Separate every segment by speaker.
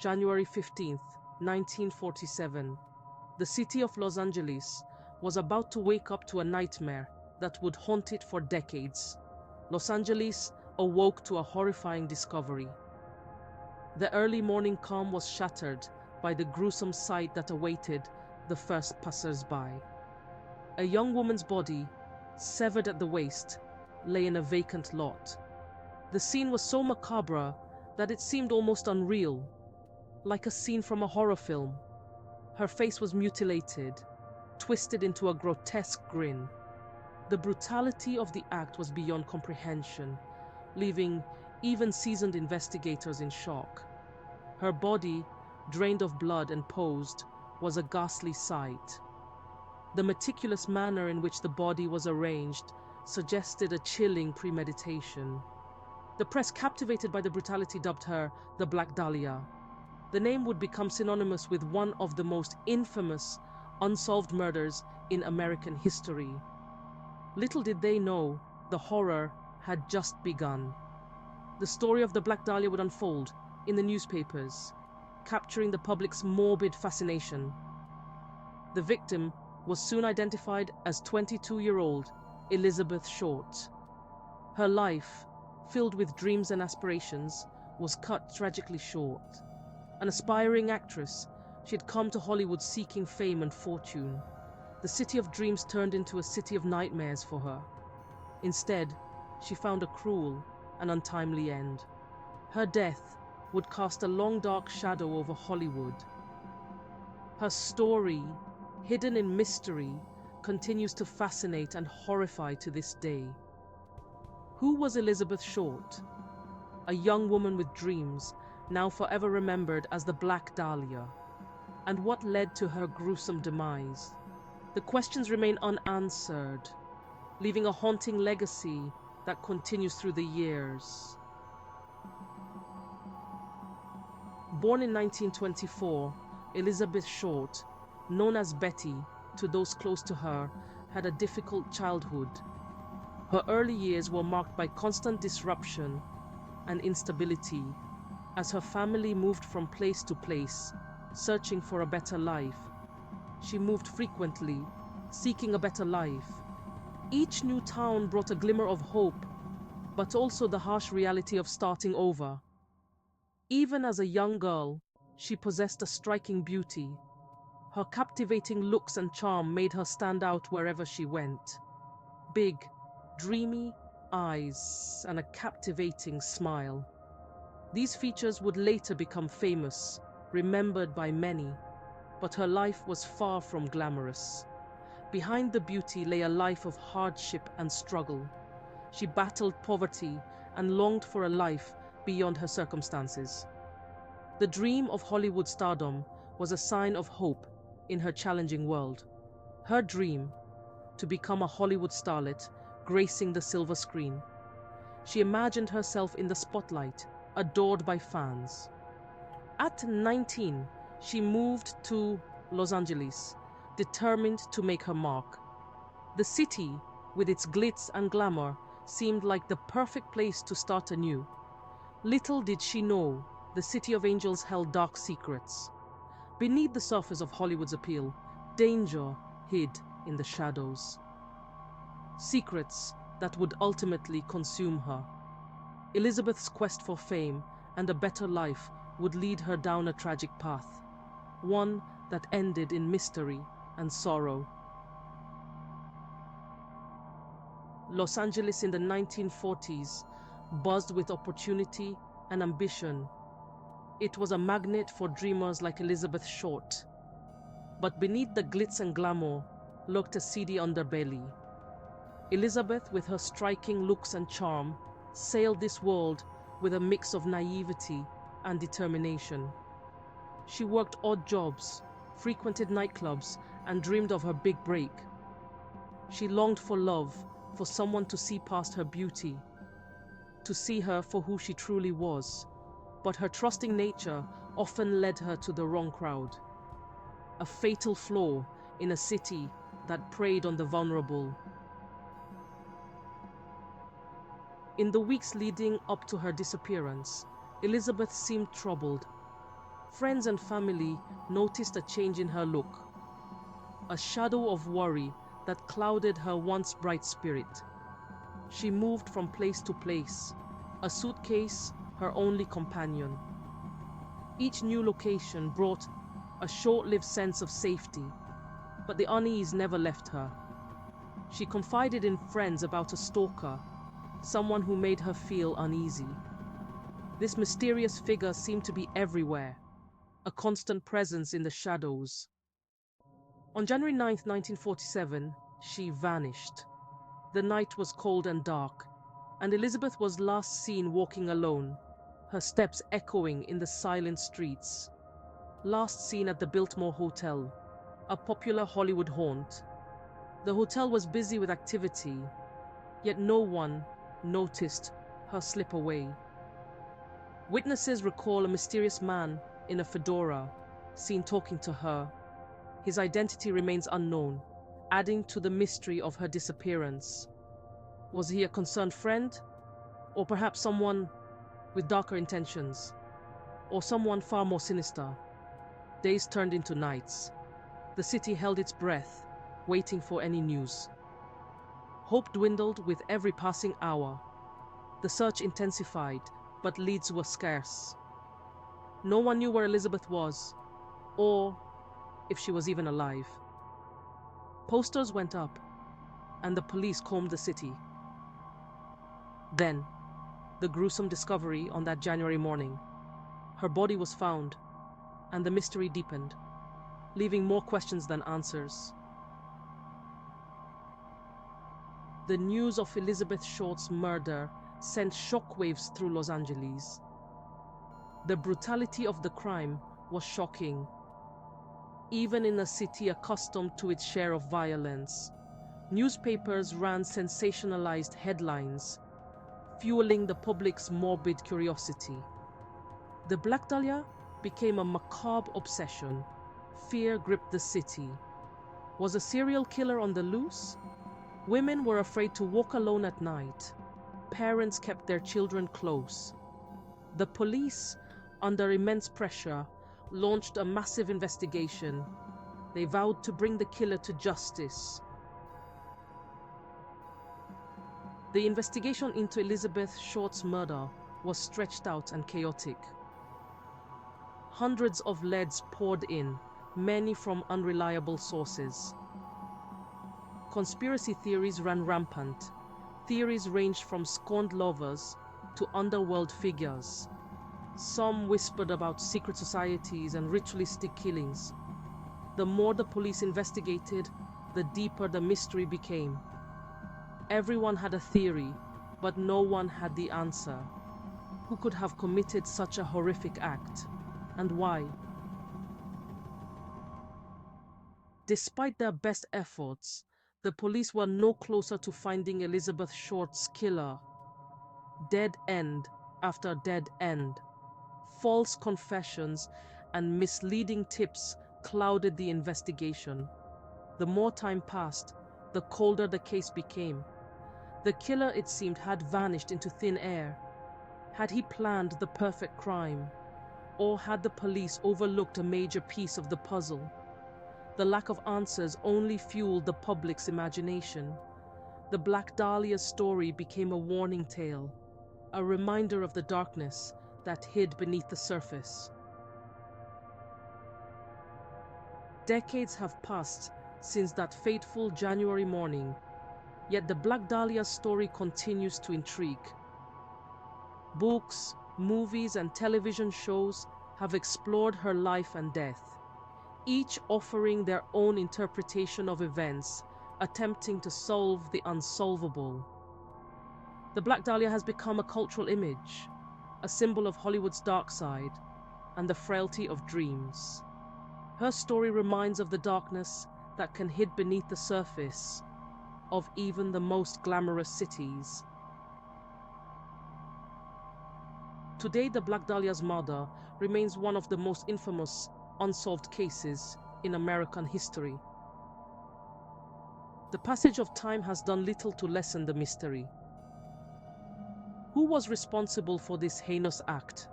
Speaker 1: January 15th, 1947. The city of Los Angeles was about to wake up to a nightmare that would haunt it for decades. Los Angeles awoke to a horrifying discovery. The early morning calm was shattered by the gruesome sight that awaited the first passers-by. A young woman's body, severed at the waist, lay in a vacant lot. The scene was so macabre that it seemed almost unreal, like a scene from a horror film. Her face was mutilated, twisted into a grotesque grin. The brutality of the act was beyond comprehension, leaving even seasoned investigators in shock. Her body, drained of blood and posed, was a ghastly sight. The meticulous manner in which the body was arranged suggested a chilling premeditation. The press, captivated by the brutality, dubbed her the Black Dahlia. The name would become synonymous with one of the most infamous unsolved murders in American history. Little did they know, the horror had just begun. The story of the Black Dahlia would unfold in the newspapers, capturing the public's morbid fascination. The victim was soon identified as 22-year-old Elizabeth Short. Her life, filled with dreams and aspirations, was cut tragically short. An aspiring actress, she had come to Hollywood seeking fame and fortune. The city of dreams turned into a city of nightmares for her. Instead, she found a cruel and untimely end. Her death would cast a long dark shadow over Hollywood. Her story, hidden in mystery, continues to fascinate and horrify to this day. Who was Elizabeth Short? A young woman with dreams, now forever remembered as the Black Dahlia. And what led to her gruesome demise? The questions remain unanswered, leaving a haunting legacy that continues through the years. Born in 1924, Elizabeth Short, known as Betty to those close to her, had a difficult childhood. Her early years were marked by constant disruption and instability as her family moved from place to place, searching for a better life. She moved frequently, seeking a better life. Each new town brought a glimmer of hope, but also the harsh reality of starting over. Even as a young girl, she possessed a striking beauty. Her captivating looks and charm made her stand out wherever she went. Big, dreamy eyes and a captivating smile. These features would later become famous, remembered by many, but her life was far from glamorous. Behind the beauty lay a life of hardship and struggle. She battled poverty and longed for a life beyond her circumstances. The dream of Hollywood stardom was a sign of hope in her challenging world. Her dream, to become a Hollywood starlet, gracing the silver screen. She imagined herself in the spotlight, adored by fans. At 19, she moved to Los Angeles, determined to make her mark. The city, with its glitz and glamour, seemed like the perfect place to start anew. Little did she know, the City of Angels held dark secrets. Beneath the surface of Hollywood's appeal, danger hid in the shadows. Secrets that would ultimately consume her. Elizabeth's quest for fame and a better life would lead her down a tragic path, one that ended in mystery and sorrow. Los Angeles in the 1940s buzzed with opportunity and ambition. It was a magnet for dreamers like Elizabeth Short. But beneath the glitz and glamour lurked a seedy underbelly. Elizabeth, with her striking looks and charm, sailed this world with a mix of naivety and determination. She worked odd jobs, frequented nightclubs, and dreamed of her big break. She longed for love, for someone to see past her beauty, to see her for who she truly was. But her trusting nature often led her to the wrong crowd. A fatal flaw in a city that preyed on the vulnerable. In the weeks leading up to her disappearance, Elizabeth seemed troubled. Friends and family noticed a change in her look, a shadow of worry that clouded her once bright spirit. She moved from place to place, a suitcase her only companion. Each new location brought a short-lived sense of safety, but the unease never left her. She confided in friends about a stalker, someone who made her feel uneasy. This mysterious figure seemed to be everywhere, a constant presence in the shadows. On January 9th, 1947, she vanished. The night was cold and dark, and Elizabeth was last seen walking alone, her steps echoing in the silent streets. Last seen at the Biltmore Hotel, a popular Hollywood haunt. The hotel was busy with activity, yet no one noticed her slip away. Witnesses recall a mysterious man in a fedora seen talking to her. His identity remains unknown, adding to the mystery of her disappearance. Was he a concerned friend? Or perhaps someone with darker intentions? Or someone far more sinister? Days turned into nights. The city held its breath, waiting for any news. Hope dwindled with every passing hour. The search intensified, but leads were scarce. No one knew where Elizabeth was, or if she was even alive. Posters went up, and the police combed the city. Then, the gruesome discovery on that January morning. Her body was found, and the mystery deepened, leaving more questions than answers. The news of Elizabeth Short's murder sent shockwaves through Los Angeles. The brutality of the crime was shocking, even in a city accustomed to its share of violence. Newspapers ran sensationalized headlines, fueling the public's morbid curiosity. The Black Dahlia became a macabre obsession. Fear gripped the city. Was a serial killer on the loose? Women were afraid to walk alone at night. Parents kept their children close. The police, under immense pressure, launched a massive investigation. They vowed to bring the killer to justice. The investigation into Elizabeth Short's murder was stretched out and chaotic. Hundreds of leads poured in, many from unreliable sources. Conspiracy theories ran rampant. Theories ranged from scorned lovers to underworld figures. Some whispered about secret societies and ritualistic killings. The more the police investigated, the deeper the mystery became. Everyone had a theory, but no one had the answer. Who could have committed such a horrific act, and why? Despite their best efforts, the police were no closer to finding Elizabeth Short's killer. Dead end after dead end. False confessions and misleading tips clouded the investigation. The more time passed, the colder the case became. The killer, it seemed, had vanished into thin air. Had he planned the perfect crime? Or had the police overlooked a major piece of the puzzle? The lack of answers only fueled the public's imagination. The Black Dahlia story became a warning tale, a reminder of the darkness that hid beneath the surface. Decades have passed since that fateful January morning, yet the Black Dahlia story continues to intrigue. Books, movies, and television shows have explored her life and death, each offering their own interpretation of events, attempting to solve the unsolvable. The Black Dahlia has become a cultural image, a symbol of Hollywood's dark side and the frailty of dreams. Her story reminds of the darkness that can hide beneath the surface of even the most glamorous cities. Today, the Black Dahlia's murder remains one of the most infamous unsolved cases in American history. The passage of time has done little to lessen the mystery. Who was responsible for this heinous act?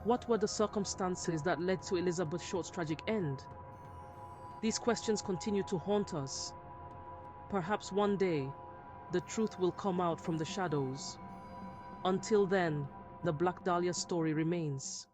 Speaker 1: What were the circumstances that led to Elizabeth Short's tragic end? These questions continue to haunt us. Perhaps one day, the truth will come out from the shadows. Until then, the Black Dahlia story remains.